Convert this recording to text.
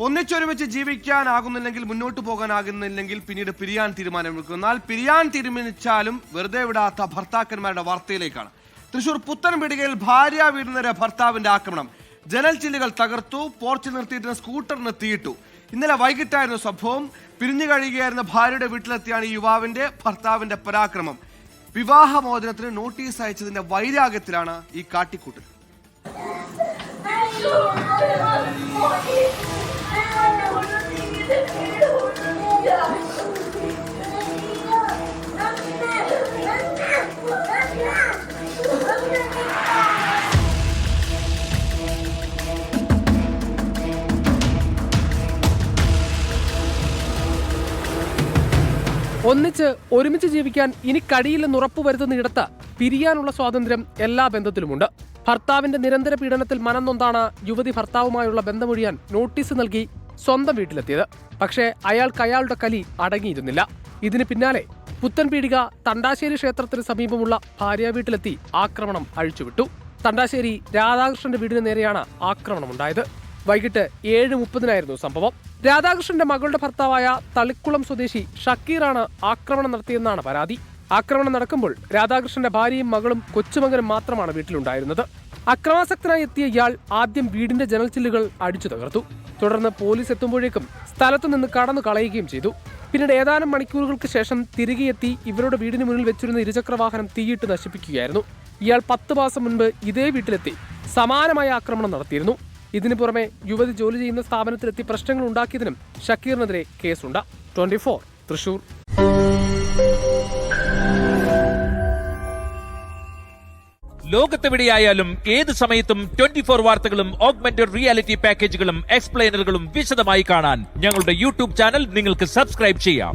ഒന്നിച്ചൊരുമിച്ച് ജീവിക്കാനാകുന്നില്ലെങ്കിൽ, മുന്നോട്ട് പോകാനാകുന്നില്ലെങ്കിൽ പിന്നീട് പിരിയാൻ തീരുമാനമെടുക്കും. എന്നാൽ പിരിയാൻ തീരുമാനിച്ചാലും വെറുതെ വിടാത്ത ഭർത്താക്കന്മാരുടെ വാർത്തയിലേക്കാണ്. തൃശൂർ പുത്തൻപീടികയിൽ ഭാര്യ വീടിന് നേരെ ഭർത്താവിന്റെ ആക്രമണം. ജനൽ ചില്ലുകൾ തകർത്തു, പോർച്ചിൽ നിർത്തിയിരുന്ന സ്കൂട്ടറിന് തീയിട്ടു. ഇന്നലെ വൈകിട്ടായിരുന്നു സംഭവം. പിരിഞ്ഞു കഴിയുകയായിരുന്ന ഭാര്യയുടെ വീട്ടിലെത്തിയാണ് ഈ യുവാവിന്റെ ഭർത്താവിന്റെ പരാക്രമം. വിവാഹമോചനത്തിന് നോട്ടീസ് അയച്ചതിന്റെ വൈരാഗ്യത്തിലാണ് ഈ കാട്ടിക്കൂട്ടൽ. ഒരുമിച്ച് ജീവിക്കാൻ ഇനി കഴിയില്ലെന്ന് ഉറപ്പുവരുത്തുന്നിടത്ത് പിരിയാനുള്ള സ്വാതന്ത്ര്യം എല്ലാ ബന്ധത്തിലുമുണ്ട്. ഭർത്താവിന്റെ നിരന്തര പീഡനത്തിൽ മനം നൊന്താണ് യുവതി ഭർത്താവുമായുള്ള ബന്ധമൊഴിയാൻ നോട്ടീസ് നൽകി സ്വന്തം വീട്ടിലെത്തിയത്. പക്ഷേ അയാൾക്ക് അയാളുടെ കലി അടങ്ങിയിരുന്നില്ല. ഇതിന് പിന്നാലെ പുത്തൻപീടിക തണ്ടാശ്ശേരി ക്ഷേത്രത്തിന് സമീപമുള്ള ഭാര്യ വീട്ടിലെത്തി ആക്രമണം അഴിച്ചുവിട്ടു. തണ്ടാശ്ശേരി രാധാകൃഷ്ണന്റെ വീടിന് നേരെയാണ് ആക്രമണമുണ്ടായത്. വൈകിട്ട് 7:30 സംഭവം. രാധാകൃഷ്ണന്റെ മകളുടെ ഭർത്താവായ തളിക്കുളം സ്വദേശി ഷക്കീറാണ് ആക്രമണം നടത്തിയെന്നാണ് പരാതി. ആക്രമണം നടക്കുമ്പോൾ രാധാകൃഷ്ണന്റെ ഭാര്യയും മകളും കൊച്ചുമകനും മാത്രമാണ് വീട്ടിലുണ്ടായിരുന്നത്. അക്രമാസക്തനായി എത്തിയ ഇയാൾ ആദ്യം വീടിന്റെ ജനൽ ചില്ലുകൾ അടിച്ചു തകർത്തു. തുടർന്ന് പോലീസ് എത്തുമ്പോഴേക്കും സ്ഥലത്തുനിന്ന് കടന്നു കളയുകയും ചെയ്തു. പിന്നീട് ഏതാനും മണിക്കൂറുകൾക്ക് ശേഷം തിരികെ എത്തി ഇവരുടെ വീടിന് മുന്നിൽ വെച്ചിരുന്ന ഇരുചക്രവാഹനം തീയിട്ട് നശിപ്പിക്കുകയായിരുന്നു. ഇയാൾ 10 മാസം മുൻപ് ഇതേ വീട്ടിലെത്തി സമാനമായ ആക്രമണം നടത്തിയിരുന്നു. ഇതിനു പുറമെ യുവതി ജോലി ചെയ്യുന്ന സ്ഥാപനത്തിലെത്തി പ്രശ്നങ്ങൾ ഉണ്ടാക്കിയതിനും ഷക്കീറിനെതിരെ കേസുണ്ട്. 24 തൃശൂർ. ലോകത്തെവിടെയായാലും ഏത് സമയത്തും 24 വാർത്തകളും ഓഗ്മെന്റഡ് റിയാലിറ്റി പാക്കേജുകളും എക്സ്പ്ലെയിനറുകളും വിശദമായി കാണാൻ ഞങ്ങളുടെ യൂട്യൂബ് ചാനൽ നിങ്ങൾക്ക് സബ്സ്ക്രൈബ് ചെയ്യാം.